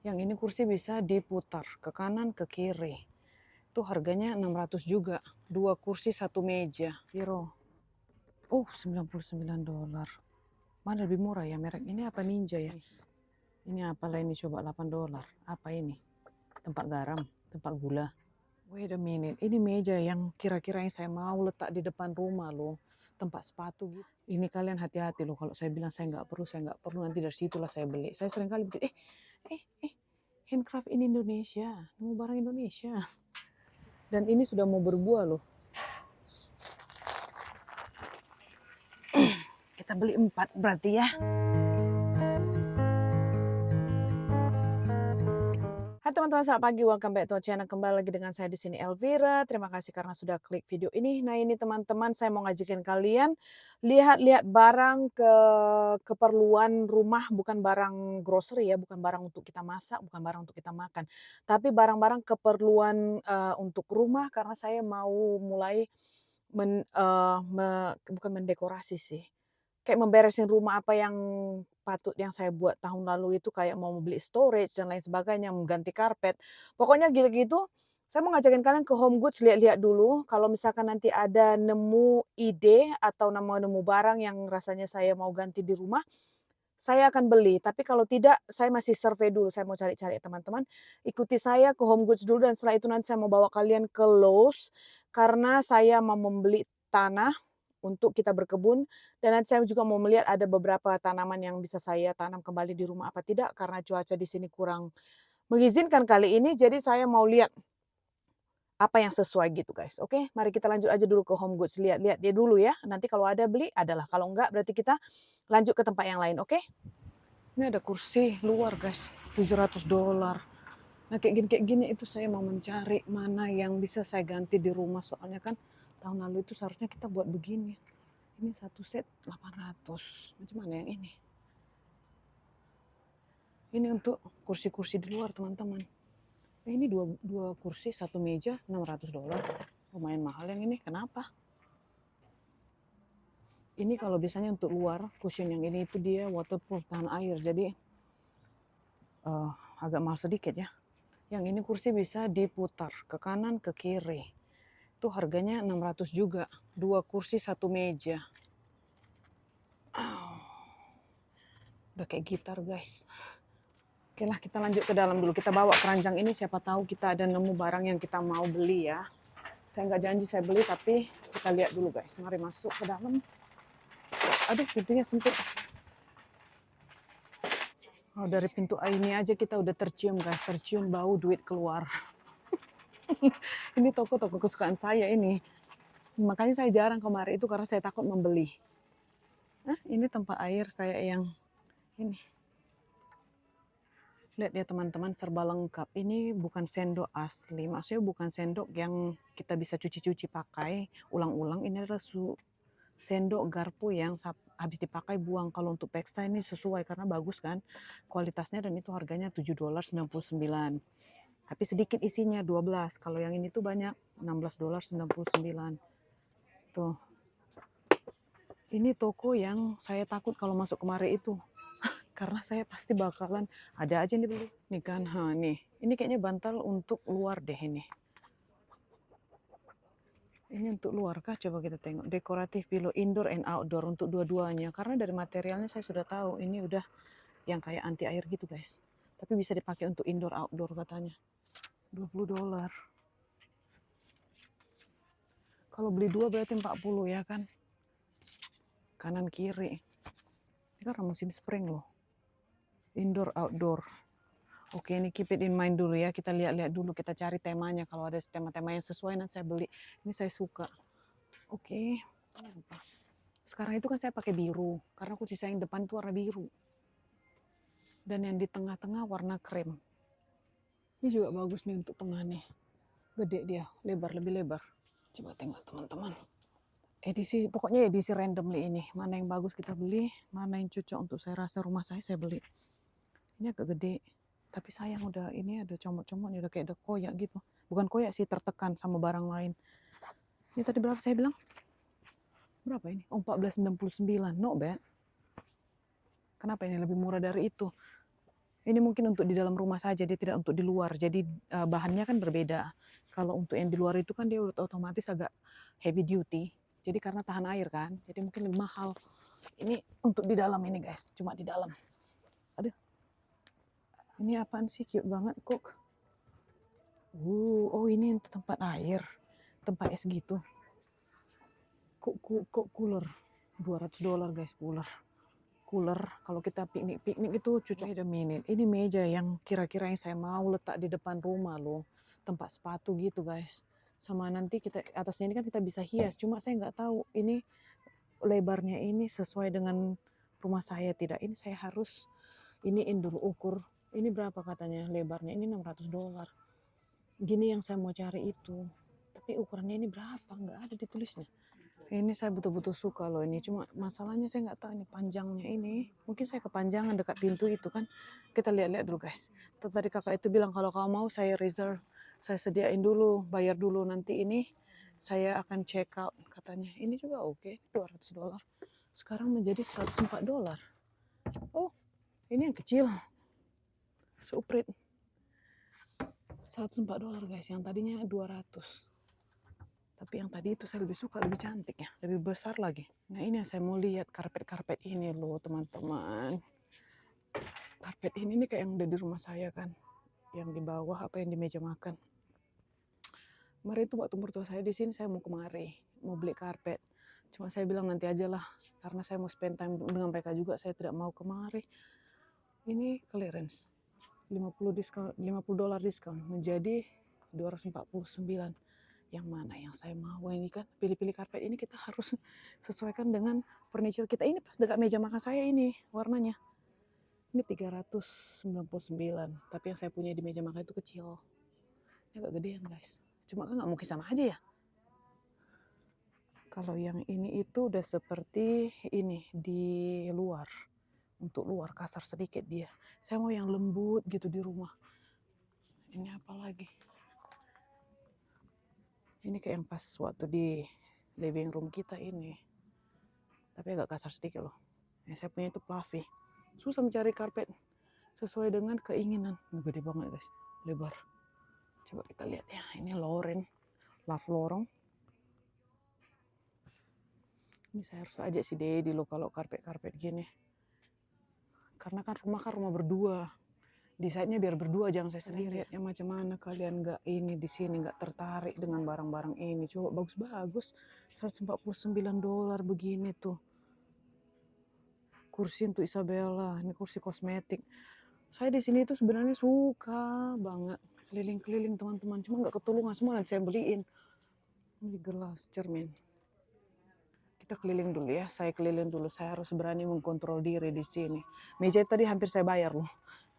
Yang ini kursi bisa diputar ke kanan ke kiri. Itu harganya 600 juga. 2 kursi 1 meja. Biro. Oh, $99. Mana lebih murah ya merek ini, apa Ninja ya? Ini apalah ini, coba $8. Apa ini? Tempat garam, tempat gula. Wait a minute, ini meja yang kira-kira yang saya mau letak di depan rumah loh. Tempat sepatu gitu. Ini kalian hati-hati loh, kalau saya bilang saya nggak perlu, nanti dari situlah saya beli. Saya sering kali bikin, handcraft ini Indonesia, nemu barang Indonesia. Dan ini sudah mau berbuah loh. Kita beli 4 berarti ya. Hai teman-teman, selamat pagi. Welcome back to our channel. Kembali lagi dengan saya di sini Elvira. Terima kasih karena sudah klik video ini. Nah, ini teman-teman, saya mau ngajakin kalian lihat-lihat barang keperluan rumah, bukan barang grocery ya, bukan barang untuk kita masak, bukan barang untuk kita makan, tapi barang-barang keperluan untuk rumah, karena saya mau mulai bukan mendekorasi sih. Kayak memberesin rumah, apa yang yang saya buat tahun lalu itu, kayak mau beli storage dan lain sebagainya, mengganti karpet. Pokoknya gitu-gitu, saya mau ngajakin kalian ke Home Goods, lihat-lihat dulu. Kalau misalkan nanti ada nemu ide atau nemu barang yang rasanya saya mau ganti di rumah, saya akan beli. Tapi kalau tidak, saya masih survei dulu, saya mau cari-cari teman-teman. Ikuti saya ke Home Goods dulu dan setelah itu nanti saya mau bawa kalian ke Lowe's, karena saya mau membeli tanah untuk kita berkebun, dan nanti saya juga mau melihat ada beberapa tanaman yang bisa saya tanam kembali di rumah apa tidak, karena cuaca di sini kurang mengizinkan kali ini, jadi saya mau lihat apa yang sesuai gitu guys. Oke, mari kita lanjut aja dulu ke Home Goods, lihat-lihat dia dulu ya. Nanti kalau ada beli, adalah. Kalau enggak berarti kita lanjut ke tempat yang lain, oke? Ini ada kursi luar guys, $700. Nah kayak gini itu saya mau mencari mana yang bisa saya ganti di rumah, soalnya kan tahun lalu itu seharusnya kita buat begini. Ini satu set 800. Macam mana yang ini? Ini untuk kursi-kursi di luar teman-teman. Ini dua kursi satu meja $600. Lumayan mahal yang ini. Kenapa? Ini kalau biasanya untuk luar, cushion yang ini itu dia waterproof, tahan air. Jadi agak mahal sedikit ya. Yang ini kursi bisa diputar ke kanan ke kiri. Itu harganya 600 juga. 2 kursi 1 meja. Udah kayak gitar guys. Oke lah, kita lanjut ke dalam dulu. Kita bawa keranjang ini, siapa tahu kita ada nemu barang yang kita mau beli ya. Saya nggak janji saya beli, tapi kita lihat dulu guys. Mari masuk ke dalam. Aduh, pintunya sempit. Oh, dari pintu ini aja kita udah tercium guys. Tercium bau duit keluar. Ini toko-toko kesukaan saya ini. Makanya saya jarang kemarin itu karena saya takut membeli. Ini tempat air kayak yang ini. Lihat ya teman-teman, serba lengkap. Ini bukan sendok asli, maksudnya bukan sendok yang kita bisa cuci-cuci pakai ulang-ulang. Ini adalah sendok garpu yang habis dipakai buang. Kalau untuk pesta ini sesuai karena bagus kan kualitasnya, dan itu harganya $7.99. Tapi sedikit isinya 12. Kalau yang ini tuh banyak, $16.99. Tuh. Ini toko yang saya takut kalau masuk kemarin itu. Karena saya pasti bakalan ada aja nih beli. Nih kan, nih. Ini kayaknya bantal untuk luar deh ini. Ini untuk luar kah? Coba kita tengok. Dekoratif pillow indoor and outdoor, untuk dua-duanya. Karena dari materialnya saya sudah tahu ini udah yang kayak anti air gitu guys. Tapi bisa dipakai untuk indoor outdoor katanya. $20. Kalau beli 2 berarti 40 ya kan? Kanan kiri. Ini kan musim spring loh. Indoor outdoor. Oke, ini keep it in mind dulu ya. Kita lihat-lihat dulu, kita cari temanya. Kalau ada tema-tema yang sesuai nanti saya beli. Ini saya suka. Oke. Sekarang itu kan saya pakai biru karena kunci saya yang depan itu warna biru. Dan yang di tengah-tengah warna krem. Ini juga bagus nih untuk tengah nih. Gede dia, lebar, lebih lebar. Coba tengok teman-teman. Pokoknya edisi randomly ini. Mana yang bagus kita beli, mana yang cocok untuk saya rasa rumah saya beli. Ini agak gede, tapi sayang udah ini ada comot-comotnya, udah kayak ada koyak gitu. Bukan koyak sih, tertekan sama barang lain. Ini tadi berapa saya bilang? Berapa ini? Oh, $14.99, not bad. Kenapa ini lebih murah dari itu? Ini mungkin untuk di dalam rumah saja, dia tidak untuk di luar. Jadi bahannya kan berbeda. Kalau untuk yang di luar itu kan dia otomatis agak heavy duty. Jadi karena tahan air kan, jadi mungkin lebih mahal. Ini untuk di dalam ini guys, cuma di dalam. Aduh, ini apaan sih, cute banget kok. Oh ini untuk tempat air, tempat es gitu. Kok cooler, $200 guys, cooler kalau kita piknik itu cocok. Ada minute, ini meja yang kira-kira yang saya mau letak di depan rumah loh, tempat sepatu gitu guys. Sama nanti kita atasnya ini kan kita bisa hias, cuma saya nggak tahu ini lebarnya ini sesuai dengan rumah saya tidak. Ini saya harus iniin dulu ukur ini berapa katanya lebarnya, ini $600. Gini yang saya mau cari itu, tapi ukurannya ini berapa, nggak ada ditulisnya. Ini saya betul-betul suka loh ini, cuma masalahnya saya nggak tahu ini panjangnya ini. Mungkin saya kepanjangan dekat pintu itu kan. Kita lihat-lihat dulu guys. Tadi kakak itu bilang kalau kamu mau saya reserve, saya sediain dulu, bayar dulu nanti ini saya akan check out katanya. Ini juga oke, $200. Sekarang menjadi $104. Oh, ini yang kecil. Suprit. $104 guys, yang tadinya 200. Tapi yang tadi itu saya lebih suka, lebih cantik ya, lebih besar lagi. Nah ini yang saya mau lihat, karpet ini loh teman-teman. Karpet ini nih kayak yang ada di rumah saya kan, yang di bawah apa yang di meja makan. Kemarin itu waktu mertua saya di sini, saya mau kemari, mau beli karpet. Cuma saya bilang nanti aja lah, karena saya mau spend time dengan mereka juga, saya tidak mau kemari. Ini clearance, $50 diskon menjadi 249. Yang mana yang saya mau ini kan, pilih-pilih karpet ini kita harus sesuaikan dengan furniture kita. Ini pas dekat meja makan saya ini warnanya. Ini 399, tapi yang saya punya di meja makan itu kecil. Ini agak gedean guys. Cuma kan nggak mungkin sama aja ya. Kalau yang ini itu udah seperti ini di luar. Untuk luar kasar sedikit dia. Saya mau yang lembut gitu di rumah. Ini apa lagi? Ini kayak yang pas waktu di living room kita ini. Tapi agak kasar sedikit loh. Yang saya punya itu fluffy. Susah mencari karpet sesuai dengan keinginan. Ini gede banget guys, lebar. Coba kita lihat ya, ini Lauren, Love Lorong. Ini saya harus ajak si Dedi loh kalau karpet-karpet gini. Karena kan rumah berdua. Desainnya biar berdua, jangan saya sendiri. Ya macam mana kalian nggak ini di sini nggak tertarik dengan barang-barang ini? Coba bagus-bagus, $149 begini tuh. Kursi untuk Isabella, ini kursi kosmetik. Saya di sini itu sebenarnya suka banget keliling-keliling teman-teman, cuma nggak ketulungan semua nanti saya beliin. Ini gelas cermin. Kita keliling dulu ya, saya keliling dulu. Saya harus berani mengkontrol diri di sini. Meja tadi hampir saya bayar loh.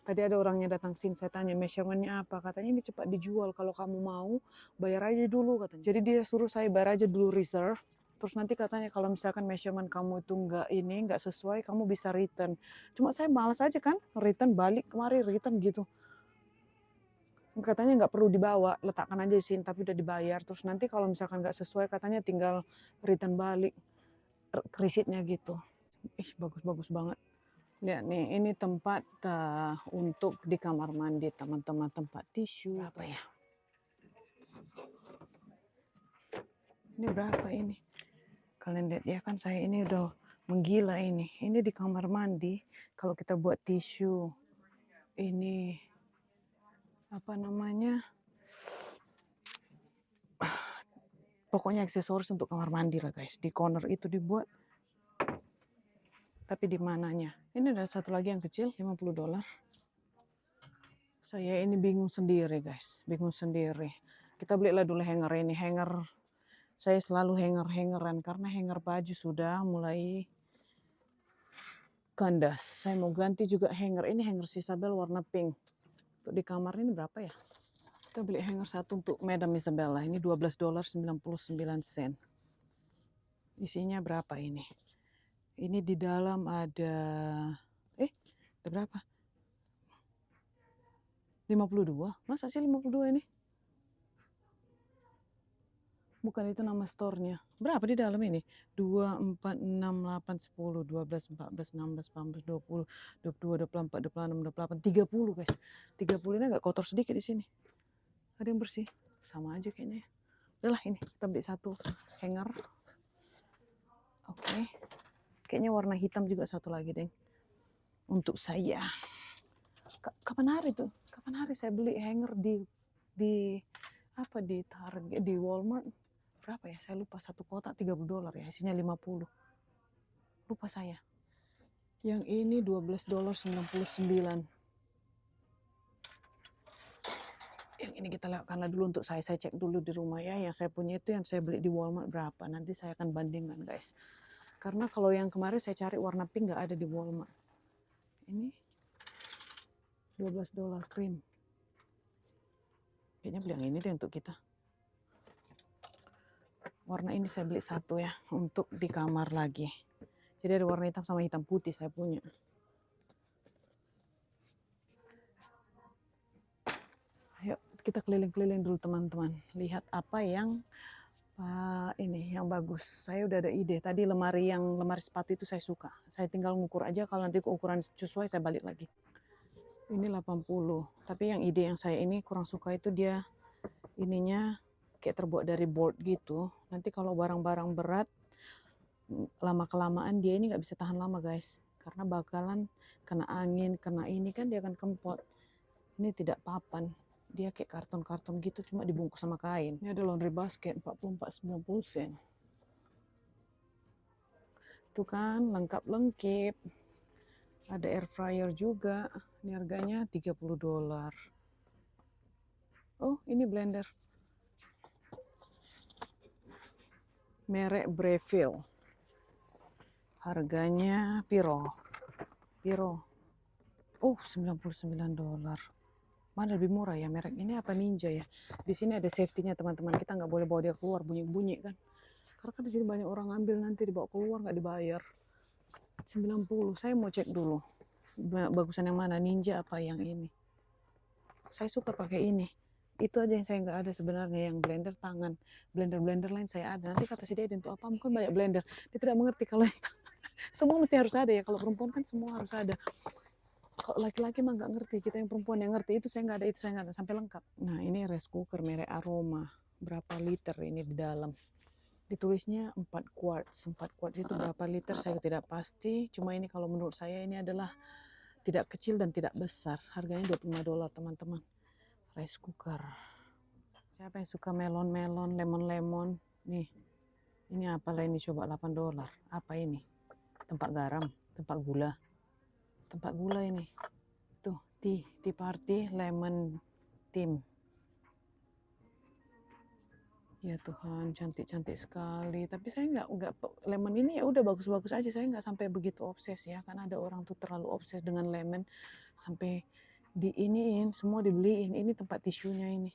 Tadi ada orangnya datang sini, saya tanya measurementnya apa, katanya ini cepat dijual, kalau kamu mau bayar aja dulu katanya. Jadi dia suruh saya bayar aja dulu reserve, terus nanti katanya kalau misalkan measurement kamu itu nggak sesuai, kamu bisa return. Cuma saya malas aja kan, return balik kemari return gitu. Katanya nggak perlu dibawa, letakkan aja di sini, tapi udah dibayar. Terus nanti kalau misalkan nggak sesuai, katanya tinggal return balik krisitnya gitu. Ih bagus-bagus banget. Lihat nih, ini tempat untuk di kamar mandi teman-teman, tempat tisu. Berapa ya? Ini berapa ini? Kalian lihat ya kan, saya ini udah menggila ini. Ini di kamar mandi, kalau kita buat tisu, ini apa namanya? Pokoknya aksesoris untuk kamar mandi lah guys. Di corner itu dibuat. Tapi di mananya? Ini ada satu lagi yang kecil, $50. Saya ini bingung sendiri guys, bingung sendiri. Kita belilah dulu hanger ini, hanger. Saya selalu hanger-hangeran karena hanger baju sudah mulai kandas. Saya mau ganti juga hanger. Ini hanger Isabel warna pink. Untuk di kamar ini berapa ya? Kita beli hanger satu untuk Madam Isabella. Ini $12.99. Isinya berapa ini? Ini di dalam ada ada berapa? 52. Masa sih 52 ini? Bukan itu nama store-nya. Berapa di dalam ini? 2, 4, 6, 8, 10, 12, 14, 16, 18, 20, 22, 24, 26, 28, 30 guys. 30 ini agak kotor sedikit di sini. Ada yang bersih. Sama aja kayaknya ya. Udahlah ini kita beli satu hanger. Oke. Kayaknya warna hitam juga satu lagi, Deng. Untuk saya. Kapan hari tuh? Kapan hari saya beli hanger di apa di Target, di Walmart? Berapa ya? Saya lupa, satu kotak $30 ya, isinya 50. Lupa saya. Yang ini $12.99. Yang ini kita lakukan dulu untuk saya cek dulu di rumah ya. Yang saya punya itu yang saya beli di Walmart berapa. Nanti saya akan bandingkan guys. Karena kalau yang kemarin saya cari warna pink nggak ada di Walmart. Ini $12 krim. Kayaknya beli yang ini deh untuk kita. Warna ini saya beli satu ya, untuk di kamar lagi. Jadi ada warna hitam sama hitam putih saya punya. Ayo kita keliling-keliling dulu teman-teman. Lihat apa yang ini yang bagus. Saya udah ada ide. Tadi lemari sepatu itu saya suka. Saya tinggal ngukur aja, kalau nanti ukuran sesuai saya balik lagi. Ini 80. Tapi yang ide yang saya ini kurang suka itu dia ininya kayak terbuat dari board gitu. Nanti kalau barang-barang berat lama-kelamaan dia ini nggak bisa tahan lama guys, karena bakalan kena angin, kena ini kan dia akan kempot. Ini tidak papan, dia kayak karton-karton gitu, cuma dibungkus sama kain. Ini ada laundry basket 44,90 sen. Itu kan lengkap-lengkip. Ada air fryer juga, ini harganya $30. Oh ini blender merek Breville, harganya piro. Oh $99. Mana lebih murah ya merek ini, apa Ninja ya? Di sini ada safety-nya teman-teman, kita nggak boleh bawa dia keluar bunyi-bunyi kan. Karena kan di sini banyak orang ambil, nanti dibawa keluar nggak dibayar. 90. Saya mau cek dulu bagusan yang mana, Ninja apa yang ini. Saya suka pakai ini. Itu aja yang saya nggak ada sebenarnya, yang blender tangan. Blender lain saya ada. Nanti kata si Dede untuk apa? Mungkin banyak blender. Dia tidak mengerti kalau semua mesti harus ada ya. Kalau perempuan kan semua harus ada. Kalau laki-laki mah nggak ngerti. Kita yang perempuan yang ngerti, itu saya nggak ada, itu saya nggak ada, sampai lengkap. Nah ini rice cooker merek Aroma. Berapa liter ini di dalam? Ditulisnya 4 quarts. 4 quarts itu berapa liter saya tidak pasti. Cuma ini kalau menurut saya ini adalah tidak kecil dan tidak besar. Harganya $25 teman-teman. Rice cooker. Siapa yang suka melon-melon, lemon-lemon? Nih. Ini apa lah ini, coba $8. Apa ini? Tempat garam, tempat gula. Tempat gula ini. Tuh, tea party lemon tim. Ya Tuhan, cantik-cantik sekali. Tapi saya nggak lemon ini ya udah bagus-bagus aja. Saya nggak sampai begitu obses ya. Karena ada orang tuh terlalu obses dengan lemon sampai diiniin, semua dibeliin. Ini tempat tisunya ini.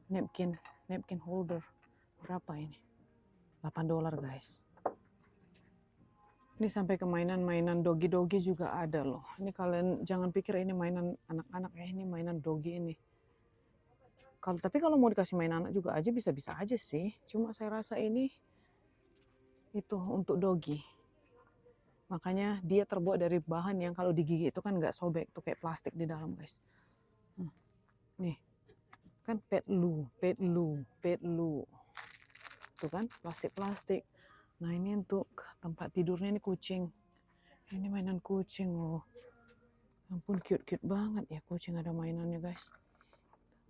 Napkin holder. Berapa ini? $8 guys. Ini sampai ke mainan dogi-dogi juga ada loh. Ini kalian jangan pikir ini mainan anak-anak ya, ini mainan dogi ini. Tapi kalau mau dikasih mainan anak juga aja bisa-bisa aja sih. Cuma saya rasa ini itu untuk dogi. Makanya dia terbuat dari bahan yang kalau digigit itu kan nggak sobek, tuh kayak plastik di dalam guys. Nih, kan pet loo. Tuh kan plastik. Nah ini untuk tempat tidurnya, ini kucing. Ini mainan kucing loh. Ampun cute banget ya kucing, ada mainannya guys.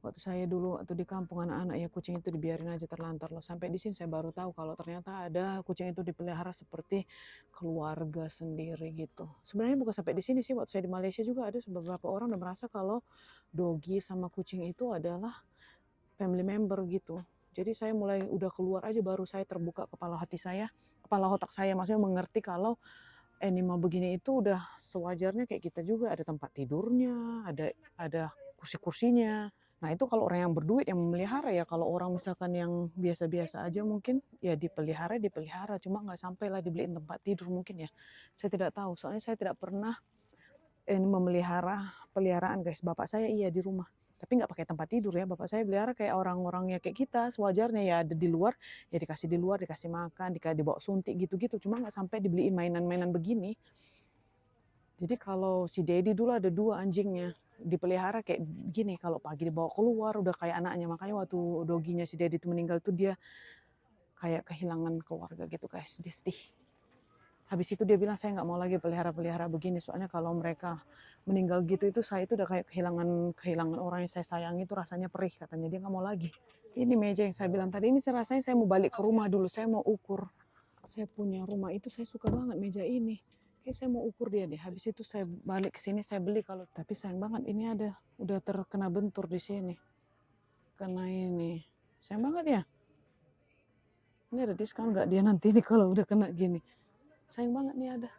Waktu saya dulu waktu di kampung anak-anak ya kucing itu dibiarin aja terlantar loh. Sampai di sini saya baru tahu kalau ternyata ada kucing itu dipelihara seperti keluarga sendiri gitu. Sebenarnya bukan sampai di sini sih, waktu saya di Malaysia juga ada beberapa orang udah merasa kalau dogi sama kucing itu adalah family member gitu. Jadi saya mulai udah keluar aja baru saya terbuka kepala otak saya maksudnya mengerti kalau animal begini itu udah sewajarnya kayak kita juga, ada tempat tidurnya, ada kursi-kursinya. Nah itu kalau orang yang berduit yang memelihara ya. Kalau orang misalkan yang biasa-biasa aja mungkin ya dipelihara, cuma nggak sampai lah dibeliin tempat tidur mungkin ya. Saya tidak tahu, soalnya saya tidak pernah memelihara peliharaan guys. Bapak saya iya di rumah. Tapi nggak pakai tempat tidur ya, bapak saya pelihara kayak orang-orang ya kayak kita, sewajarnya ya ada di luar, ya dikasih di luar, dikasih makan, dibawa suntik gitu-gitu, cuma nggak sampai dibeliin mainan-mainan begini. Jadi kalau si Dedi dulu ada 2 anjingnya, dipelihara kayak gini, kalau pagi dibawa keluar udah kayak anaknya, makanya waktu doginya si Dedi itu meninggal tuh dia kayak kehilangan keluarga gitu guys, dia sedih. Habis itu dia bilang saya nggak mau lagi pelihara-pelihara begini, soalnya kalau mereka meninggal gitu itu saya itu udah kayak kehilangan orang yang saya sayangi itu rasanya perih katanya, dia nggak mau lagi. Ini meja yang saya bilang tadi, ini saya rasain saya mau balik ke rumah dulu, saya mau ukur. Saya punya rumah itu saya suka banget meja ini. Kayak saya mau ukur dia deh. Habis itu saya balik ke sini saya beli kalau tapi sayang banget ini ada udah terkena bentur di sini. Karena ini sayang banget ya. Ini ada diskon nggak dia nanti nih kalau udah kena gini. Sayang banget nih ada.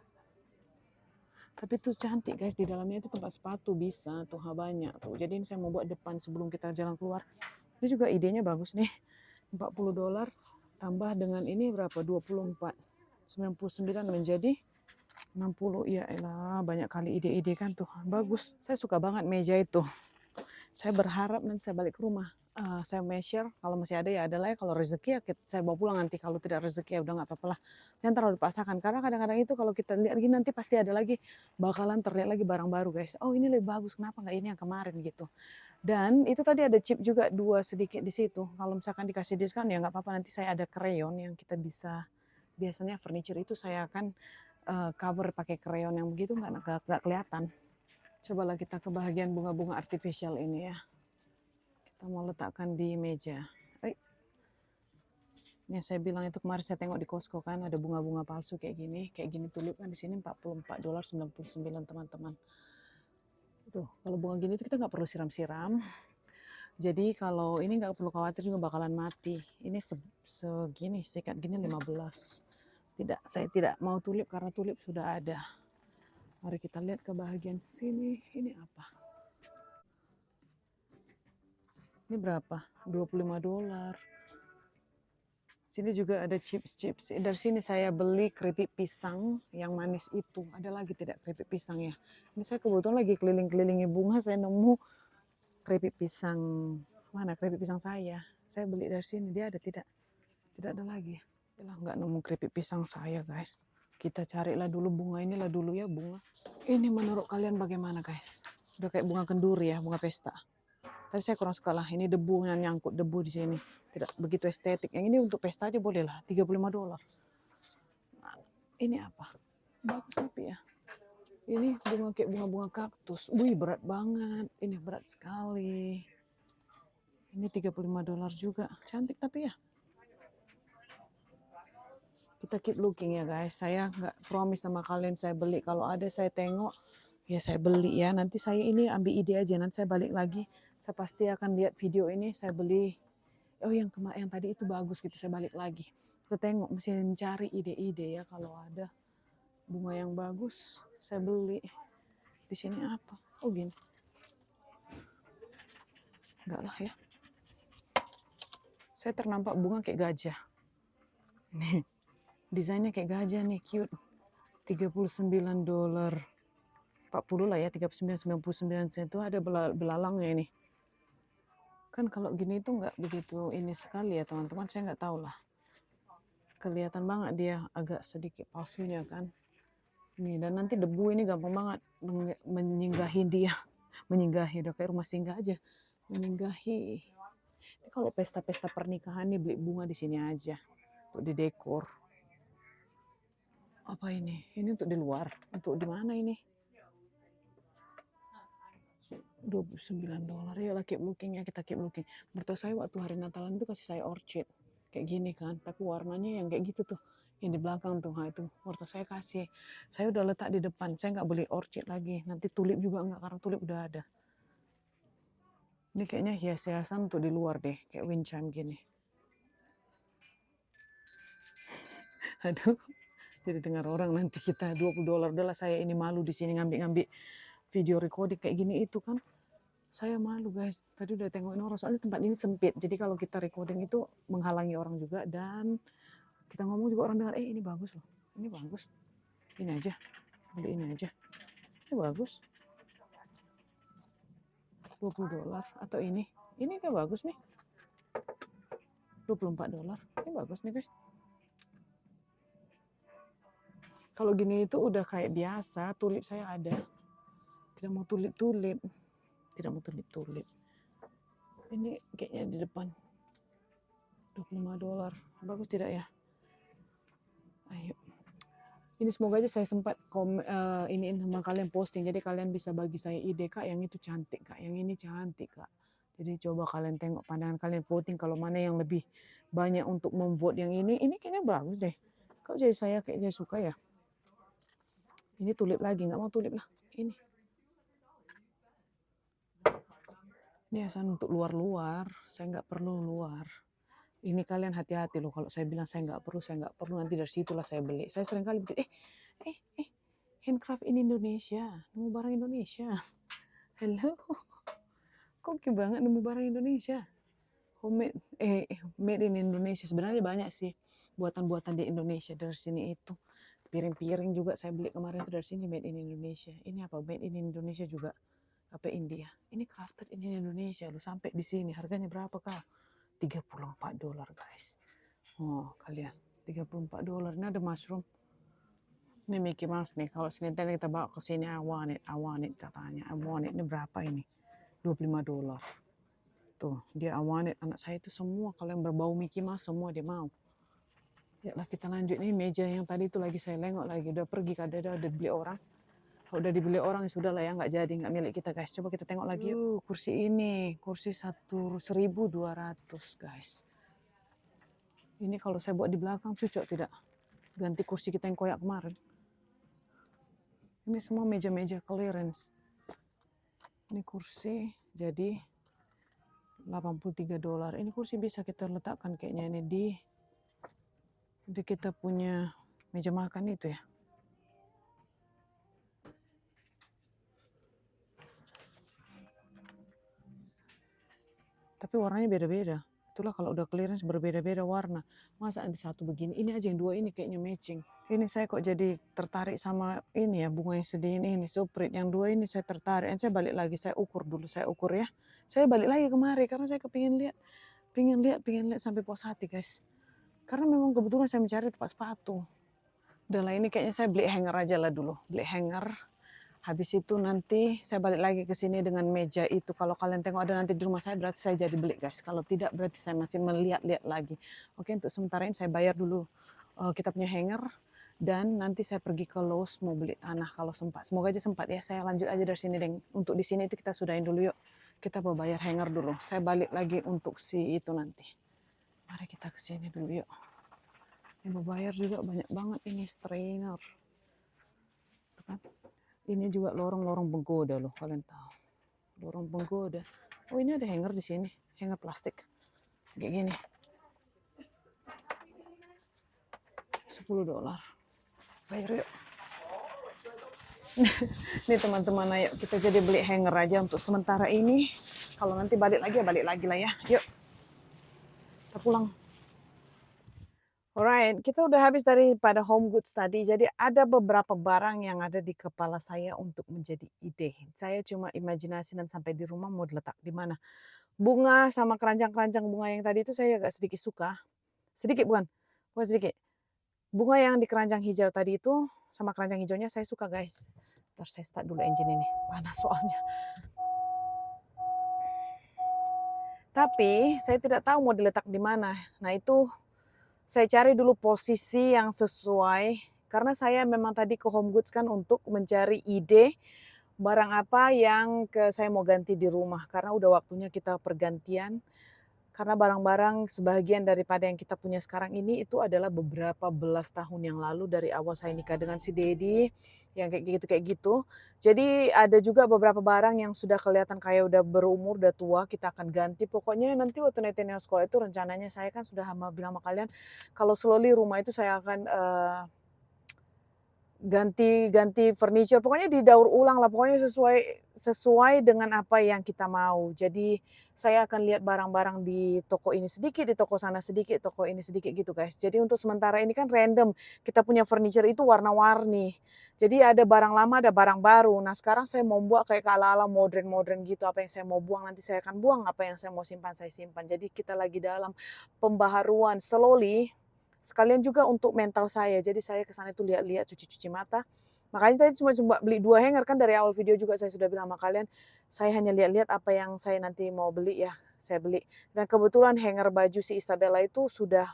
Tapi itu cantik guys, di dalamnya itu tempat sepatu bisa tuh banyak tuh. Jadi ini saya mau buat depan sebelum kita jalan keluar. Ini juga idenya bagus nih. $40 tambah dengan ini berapa? 24. 99 menjadi 60. Ya elah, banyak kali ide-ide kan tuh. Bagus. Saya suka banget meja itu. Saya berharap nanti saya balik ke rumah. Saya measure, kalau masih ada ya adalah ya, kalau rezeki ya saya bawa pulang nanti, kalau tidak rezeki ya udah nggak apa-apa lah. Jangan terlalu dipaksakan, karena kadang-kadang itu kalau kita lihat gini nanti pasti ada lagi, bakalan terlihat lagi barang baru guys. Oh ini lebih bagus, kenapa nggak ini yang kemarin gitu. Dan itu tadi ada chip juga 2 sedikit di situ. Kalau misalkan dikasih diskon ya nggak apa-apa, nanti saya ada krayon yang kita bisa, biasanya furniture itu saya akan cover pakai krayon yang begitu nggak kelihatan. Cobalah kita ke bagian bunga-bunga artificial ini ya. Kita mau letakkan di meja. Yang saya bilang itu kemarin saya tengok di Costco kan ada bunga-bunga palsu kayak gini tulip kan di sini $44.99 teman-teman. Tuh, kalau bunga gini tuh kita nggak perlu siram-siram. Jadi kalau ini nggak perlu khawatir juga bakalan mati. Ini segini, sikat gini 15. Tidak, saya tidak mau tulip karena tulip sudah ada. Mari kita lihat ke bagian sini. Ini apa? Ini berapa? $25. Sini juga ada chips. Dari sini saya beli keripik pisang yang manis itu. Ada lagi tidak keripik pisang ya? Ini saya kebetulan lagi keliling-kelilingi bunga, saya nemu keripik pisang. Mana keripik pisang saya? Saya beli dari sini, dia ada tidak? Tidak ada lagi. Yalah, nggak nemu keripik pisang saya guys. Kita carilah dulu bunga inilah dulu ya bunga. Ini menurut kalian bagaimana guys? Udah kayak bunga kenduri ya, bunga pesta. Tapi saya kurang suka lah, ini debu yang nyangkut debu di sini. Tidak begitu estetik. Yang ini untuk pesta aja boleh lah, $35. Nah, ini apa? Bagus tapi ya. Ini bunga kayak bunga-bunga kaktus. Wih berat banget, ini berat sekali. Ini $35 juga, cantik tapi ya. Kita keep looking ya guys. Saya nggak promise sama kalian saya beli. Kalau ada saya tengok, ya saya beli ya. Nanti saya ini ambil ide aja. Nanti saya balik lagi. Saya pasti akan lihat video ini. Saya beli. Oh yang tadi itu bagus gitu. Saya balik lagi. Kita tengok. Mesti mencari ide-ide ya. Kalau ada bunga yang bagus, saya beli. Di sini apa? Oh gini. Enggak lah ya. Saya ternampak bunga kayak gajah. Nih. Desainnya kayak gajah nih. Cute. $39. 40 lah ya, 39,99 sen itu ada belalangnya ini. Kan kalau gini itu nggak begitu ini sekali ya teman-teman, saya nggak tahu lah. Kelihatan banget dia agak sedikit palsunya kan. Nih, dan nanti debu ini gampang banget menyinggahi dia. Menyinggahi, udah kayak rumah singgah aja. Menyinggahi. Ini kalau pesta-pesta pernikahan nih beli bunga di sini aja. Untuk di dekor. Apa ini? Ini untuk di luar. Untuk di mana ini? $29. Ya keep looking ya, kita keep looking. Mertua saya waktu hari Natalan itu kasih saya orchid kayak gini kan, tapi warnanya yang kayak gitu tuh, yang di belakang tuh. Nah itu mertua saya kasih. Saya udah letak di depan, saya nggak beli orchid lagi. Nanti tulip juga nggak, karena tulip udah ada. Ini kayaknya hias-hiasan untuk di luar deh, kayak wind chime gini. Aduh, jadi dengar orang nanti kita $20. Udah lah, saya ini malu di sini ngambil video recording kayak gini itu kan. Saya malu guys, tadi udah tengokin orang, soalnya tempat ini sempit. Jadi kalau kita recording itu menghalangi orang juga, dan kita ngomong juga orang dengar, ini bagus loh, ini bagus. Ini aja, beli ini aja. Ini bagus. $20 atau ini kan bagus nih, $24. Ini bagus nih guys. Kalau gini itu udah kayak biasa, tulip saya ada. Tidak mau tulip-tulip. Tidak mau tulip-tulip. Ini kayaknya di depan. $25. Bagus tidak ya? Ayo. Ini semoga aja saya sempat ini sama kalian posting. Jadi kalian bisa bagi saya ide, Kak, yang itu cantik, Kak. Yang ini cantik, Kak. Jadi coba kalian tengok pandangan kalian voting kalau mana yang lebih banyak untuk memvote yang ini. Ini kayaknya bagus deh. Kok jadi saya kayaknya suka ya? Ini tulip lagi, nggak mau tulip lah. Ini. Ini asal untuk luar-luar. Saya nggak perlu luar. Ini kalian hati-hati loh. Kalau saya bilang saya nggak perlu. Nanti dari situlah saya beli. Saya sering kali bikin, handcraft in Indonesia. Nemu barang Indonesia. Hello. Kok banget nemu barang Indonesia. Homemade, made in Indonesia. Sebenarnya banyak sih buatan-buatan di Indonesia dari sini itu. Piring-piring juga saya beli kemarin itu dari sini, made in Indonesia. Ini apa? Made in Indonesia juga. Apa India? Ini crafted in Indonesia loh. Sampai di sini. Harganya berapa kau? $34 guys. Oh kalian. $34. Ini ada mushroom. Ini Mickey Mouse nih. Kalau Senin kita bawa ke sini, I want it katanya. I want it. Ini berapa ini? $25. Tuh, dia I want it. Anak saya itu semua kalau yang berbau Mickey Mouse semua dia mau. Yalah kita lanjut nih, meja yang tadi itu lagi saya lengok lagi udah pergi, udah dibeli orang. Kalau udah dibeli orang ya sudah lah ya, nggak jadi, nggak milik kita guys. Coba kita tengok lagi yuk. Kursi ini, kursi 1.200 guys. Ini kalau saya buat di belakang cocok tidak? Ganti kursi kita yang koyak kemarin. Ini semua meja-meja clearance. Ini kursi jadi $83. Ini kursi bisa kita letakkan kayaknya ini di kita punya meja makan itu ya. Tapi warnanya beda-beda. Itulah kalau udah clearance berbeda-beda warna. Masa ada satu begini, ini aja yang dua ini kayaknya matching. Ini saya kok jadi tertarik sama ini ya, bunga yang sedih ini, suprit. Yang dua ini saya tertarik. Saya balik lagi, saya ukur dulu, saya ukur ya. Saya balik lagi kemari karena saya kepingin lihat sampai puas hati guys. Karena memang kebetulan saya mencari tempat sepatu. Udah lah ini kayaknya saya beli hanger aja lah dulu. Beli hanger. Habis itu nanti saya balik lagi ke sini dengan meja itu. Kalau kalian tengok ada nanti di rumah saya berarti saya jadi beli guys. Kalau tidak berarti saya masih melihat-lihat lagi. Oke, untuk sementara ini saya bayar dulu kita punya hanger. Dan nanti saya pergi ke Lowe's mau beli tanah kalau sempat. Semoga aja sempat ya. Saya lanjut aja dari sini deh. Untuk di sini itu kita sudahin dulu yuk. Kita mau bayar hanger dulu. Saya balik lagi untuk si itu nanti. Mari kita ke sini dulu yuk. Yang mau bayar juga banyak banget ini strainer. Ini juga lorong-lorong penggoda loh, kalian tahu. Lorong penggoda. Oh ini ada hanger di sini, hanger plastik. Kayak gini. $10. Bayar yuk. Ini teman-teman, ayo kita jadi beli hanger aja untuk sementara ini. Kalau nanti balik lagi lah ya. Yuk. Kita pulang. Alright, kita udah habis daripada home goods tadi. Jadi ada beberapa barang yang ada di kepala saya untuk menjadi ide. Saya cuma imajinasi dan sampai di rumah mau diletak di mana. Bunga sama keranjang-keranjang bunga yang tadi itu saya agak sedikit suka. Sedikit bukan sedikit. Bunga yang di keranjang hijau tadi itu sama keranjang hijaunya saya suka guys. Ntar saya start dulu engine ini, panas soalnya. Tapi saya tidak tahu mau diletak di mana. Nah itu saya cari dulu posisi yang sesuai, karena saya memang tadi ke home goods kan untuk mencari ide barang apa yang saya mau ganti di rumah. Karena udah waktunya kita pergantian. Karena barang-barang sebagian daripada yang kita punya sekarang ini itu adalah beberapa belas tahun yang lalu dari awal saya nikah dengan si Dedi yang kayak gitu. Jadi ada juga beberapa barang yang sudah kelihatan kayak udah berumur, udah tua, kita akan ganti. Pokoknya nanti waktu Nathaniel sekolah itu rencananya saya kan sudah bilang sama kalian kalau slowly rumah itu saya akan ganti furniture, pokoknya didaur ulang lah, pokoknya sesuai dengan apa yang kita mau. Jadi saya akan lihat barang-barang di toko ini sedikit, di toko sana sedikit, toko ini sedikit gitu guys. Jadi untuk sementara ini kan random, kita punya furniture itu warna-warni. Jadi ada barang lama, ada barang baru. Nah sekarang saya mau buat kayak ala-ala modern-modern gitu, apa yang saya mau buang nanti saya akan buang, apa yang saya mau simpan saya simpan. Jadi kita lagi dalam pembaharuan slowly. Sekalian juga untuk mental saya, jadi saya ke sana itu lihat-lihat, cuci-cuci mata. Makanya tadi cuma beli 2 hanger, kan dari awal video juga saya sudah bilang sama kalian, saya hanya lihat-lihat apa yang saya nanti mau beli ya, saya beli. Dan kebetulan hanger baju si Isabella itu sudah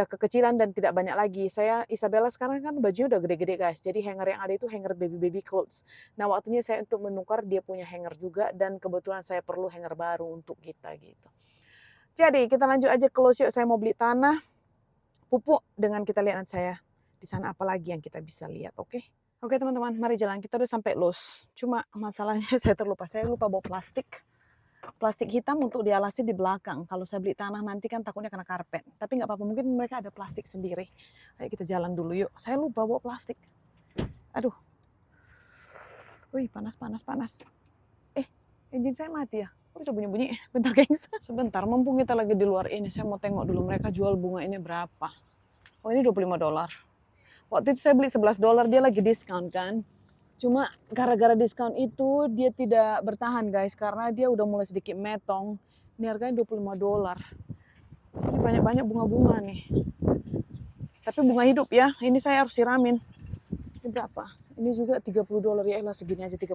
kekecilan dan tidak banyak lagi. Isabella sekarang kan bajunya udah gede-gede guys, jadi hanger yang ada itu hanger baby clothes. Nah waktunya saya untuk menukar dia punya hanger juga, dan kebetulan saya perlu hanger baru untuk kita gitu. Jadi kita lanjut aja ke Los yuk, saya mau beli tanah, pupuk, dengan kita lihat nanti saya di sana apa lagi yang kita bisa lihat, oke? Oke teman-teman, mari jalan. Kita udah sampai Los. Cuma masalahnya saya lupa bawa plastik. Plastik hitam untuk dialasi di belakang. Kalau saya beli tanah nanti kan takutnya kena karpet. Tapi nggak apa-apa, mungkin mereka ada plastik sendiri. Ayo kita jalan dulu yuk. Saya lupa bawa plastik. Aduh. Wih, panas. Engine saya mati ya. Kok bisa bunyi-bunyi? Bentar gengs. Sebentar, mumpung kita lagi di luar ini, saya mau tengok dulu mereka jual bunga ini berapa. Oh ini $25. Waktu itu saya beli $11, dia lagi diskon kan. Cuma gara-gara diskon itu dia tidak bertahan guys, karena dia udah mulai sedikit metong. Ini harganya $25. Ini banyak-banyak bunga-bunga nih. Tapi bunga hidup ya, ini saya harus siramin. Ini berapa? Ini juga $30, ya elah segini aja $30.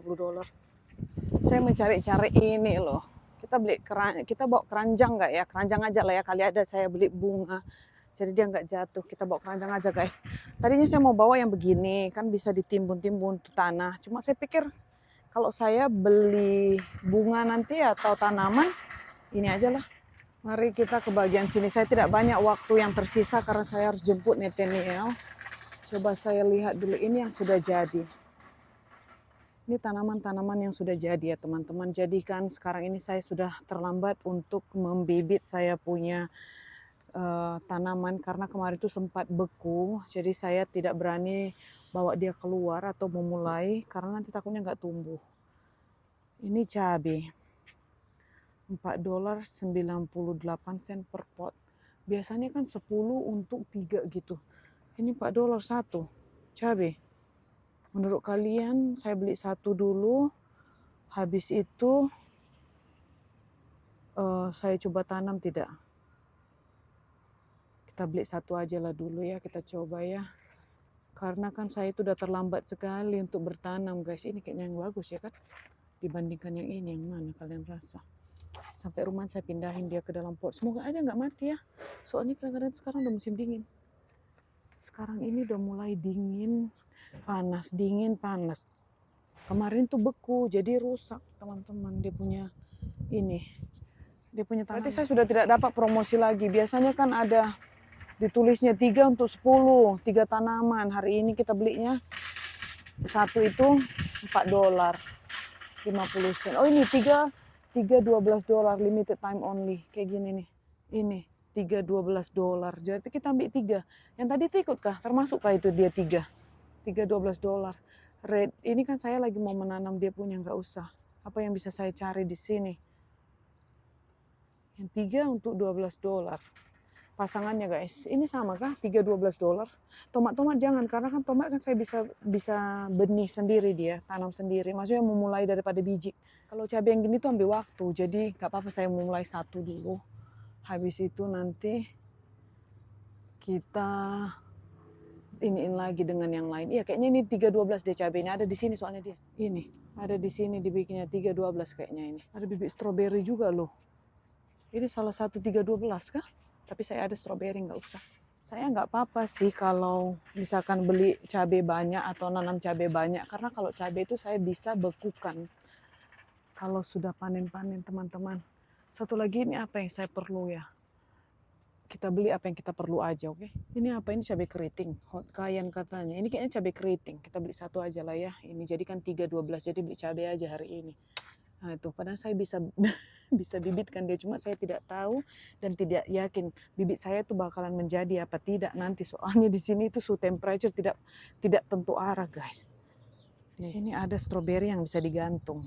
Saya mencari-cari ini loh. Kita bawa keranjang nggak ya? Keranjang aja lah ya, kali ada saya beli bunga. Jadi dia nggak jatuh, kita bawa keranjang aja guys. Tadinya saya mau bawa yang begini, kan bisa ditimbun-timbun tanah. Cuma saya pikir kalau saya beli bunga nanti atau tanaman, ini aja lah. Mari kita ke bagian sini. Saya tidak banyak waktu yang tersisa karena saya harus jemput Nathaniel. Coba saya lihat dulu ini yang sudah jadi. Ini tanaman-tanaman yang sudah jadi ya teman-teman. Jadi kan sekarang ini saya sudah terlambat untuk membibit saya punya tanaman karena kemarin itu sempat beku. Jadi saya tidak berani bawa dia keluar atau memulai karena nanti takutnya nggak tumbuh. Ini cabai. $4.98 per pot. Biasanya kan 10 untuk 3 gitu. Ini $4 satu cabai. Menurut kalian saya beli satu dulu, habis itu saya coba tanam tidak? Kita beli satu aja lah dulu ya, kita coba ya. Karena kan saya itu udah terlambat sekali untuk bertanam guys. Ini kayaknya yang bagus ya kan, dibandingkan yang ini. Yang mana kalian rasa? Sampai rumah saya pindahin dia ke dalam pot. Semoga aja nggak mati ya. Soalnya kadang-kadang sekarang udah musim dingin. Sekarang ini udah mulai dingin, panas. Kemarin tuh beku, jadi rusak teman-teman. Dia punya tanaman. Berarti saya sudah tidak dapat promosi lagi. Biasanya kan ada ditulisnya 3 untuk 10, 3 tanaman. Hari ini kita belinya satu itu $4.50. Oh ini 3 $12, limited time only. Kayak gini nih. Ini $12. Jadi kita ambil 3. Yang tadi itu ikutkah? Termasukkah itu dia 3? $12. Red. Ini kan saya lagi mau menanam dia punya, nggak usah. Apa yang bisa saya cari di sini? Yang 3 untuk $12. Pasangannya guys. Ini sama kah? 3 $12. Tomat jangan, karena kan tomat kan saya bisa benih sendiri dia, tanam sendiri. Maksudnya memulai daripada biji. Kalau cabai yang gini tuh ambil waktu. Jadi nggak apa-apa saya memulai satu dulu. Habis itu nanti kita iniin lagi dengan yang lain. Iya kayaknya ini 3.12 deh cabenya, ada di sini soalnya dia. Ini ada di sini dibikinnya 3.12 kayaknya ini. Ada bibit stroberi juga loh. Ini salah satu 3.12 kah? Tapi saya ada stroberi, nggak usah. Saya nggak apa-apa sih kalau misalkan beli cabai banyak atau nanam cabai banyak, karena kalau cabai itu saya bisa bekukan kalau sudah panen-panen teman-teman. Satu lagi ini apa yang saya perlu ya? Kita beli apa yang kita perlu aja, oke? Ini apa? Ini cabai keriting, hot cayenne katanya. Ini kayaknya cabai keriting. Kita beli satu aja lah ya. Ini jadi kan 3.12, jadi beli cabai aja hari ini. Nah itu, padahal saya bisa bisa bibitkan dia, cuma saya tidak tahu dan tidak yakin bibit saya itu bakalan menjadi apa tidak nanti, soalnya di sini itu suhu temperature tidak tentu arah, guys. Di sini ada stroberi yang bisa digantung.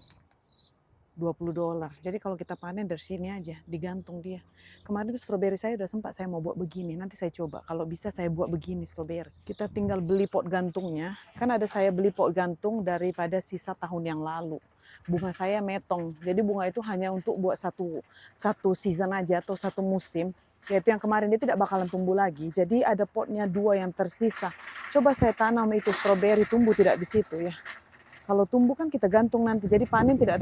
$20. Jadi kalau kita panen dari sini aja, digantung dia. Kemarin itu stroberi saya udah sempat saya mau buat begini, nanti saya coba. Kalau bisa saya buat begini stroberi. Kita tinggal beli pot gantungnya. Kan ada saya beli pot gantung daripada sisa tahun yang lalu. Bunga saya metong, jadi bunga itu hanya untuk buat satu season aja atau satu musim. Yaitu yang kemarin dia tidak bakalan tumbuh lagi. Jadi ada potnya 2 yang tersisa. Coba saya tanam itu stroberi, tumbuh tidak di situ ya. Kalau tumbuh kan kita gantung nanti, jadi panen tidak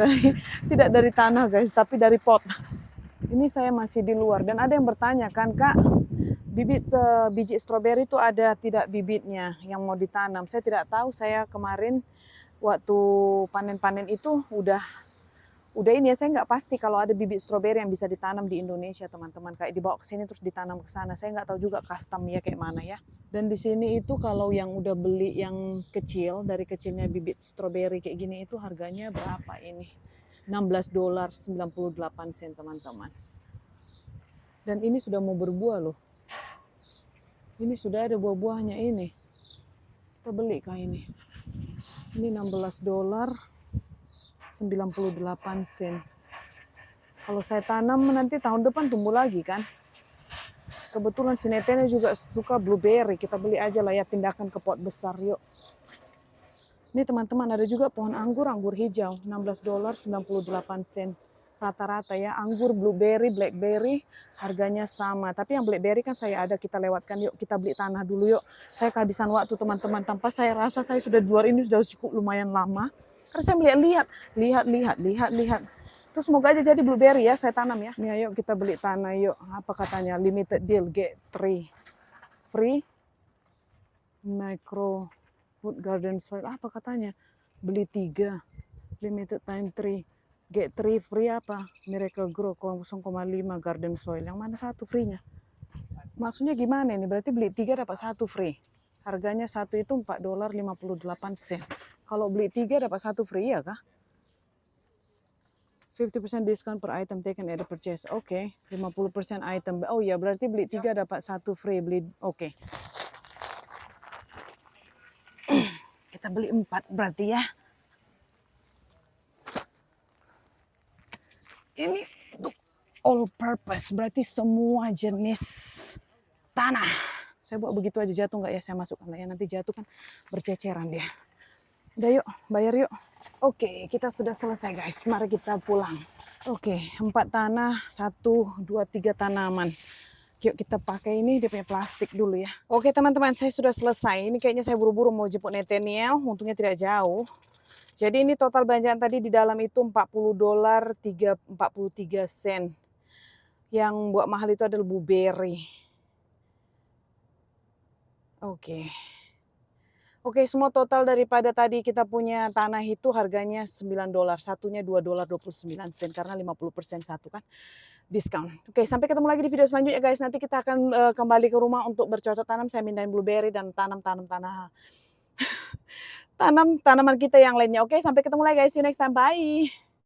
dari tanah guys, tapi dari pot. Ini saya masih di luar dan ada yang bertanya kan, Kak, biji stroberi itu ada tidak bibitnya yang mau ditanam? Saya tidak tahu, saya kemarin waktu panen-panen itu udah ini ya, saya nggak pasti kalau ada bibit stroberi yang bisa ditanam di Indonesia teman-teman, kayak dibawa ke sini terus ditanam ke sana. Saya nggak tahu juga custom ya kayak mana ya. Dan di sini itu kalau yang udah beli yang kecil, dari kecilnya bibit stroberi kayak gini itu harganya berapa ini? $16.98 teman-teman. Dan ini sudah mau berbuah loh. Ini sudah ada buah-buahnya ini. Kita beli kah ini? Ini $16.98. Kalau saya tanam nanti tahun depan tumbuh lagi kan. Kebetulan si Netene juga suka blueberry, kita beli aja lah ya, pindahkan ke pot besar yuk. Ini teman-teman ada juga pohon anggur hijau, $16.98. Rata-rata ya, anggur, blueberry, blackberry harganya sama. Tapi yang blackberry kan saya ada, kita lewatkan yuk, kita beli tanah dulu yuk. Saya kehabisan waktu teman-teman, tanpa saya rasa saya sudah di luar ini sudah cukup lumayan lama. Karena saya lihat. Terus semoga aja jadi blueberry ya, saya tanam ya. Nih ayo kita beli tanah yuk. Apa katanya? Limited deal, get 3 free micro food garden soil. Apa katanya? Beli 3 limited time 3 get 3 free apa? Miracle Grow 0,5 garden soil. Yang mana satu free-nya? Maksudnya gimana ini? Berarti beli 3 dapat 1 free. Harganya satu itu $4.58. Kalau beli 3 dapat 1 free ya kah? 50% discount per item taken at the purchase. Oke, 50% item. Oh ya, berarti beli 3 dapat 1 free. Oke. Kita beli 4 berarti ya. Ini untuk all purpose, berarti semua jenis tanah. Saya buat begitu aja, jatuh nggak ya? Saya masukkan lah ya, nanti jatuh kan berceceran dia. Udah yuk, bayar yuk. Oke, kita sudah selesai guys. Mari kita pulang. Oke, 4 tanah, 1, 2, 3 tanaman. Yuk kita pakai ini, dia punya plastik dulu ya. Oke teman-teman, saya sudah selesai. Ini kayaknya saya buru-buru mau jemput Nathaniel, untungnya tidak jauh. Jadi ini total belanjaan tadi di dalam itu $40.43. Yang buat mahal itu adalah blueberry. Oke, semua total daripada tadi kita punya tanah itu harganya $9. Satunya $2.29 karena 50% satu kan diskon. Oke, sampai ketemu lagi di video selanjutnya guys. Nanti kita akan kembali ke rumah untuk bercocok tanam. Saya mindahin blueberry dan tanaman kita yang lainnya. Oke, sampai ketemu lagi guys. See you next time. Bye.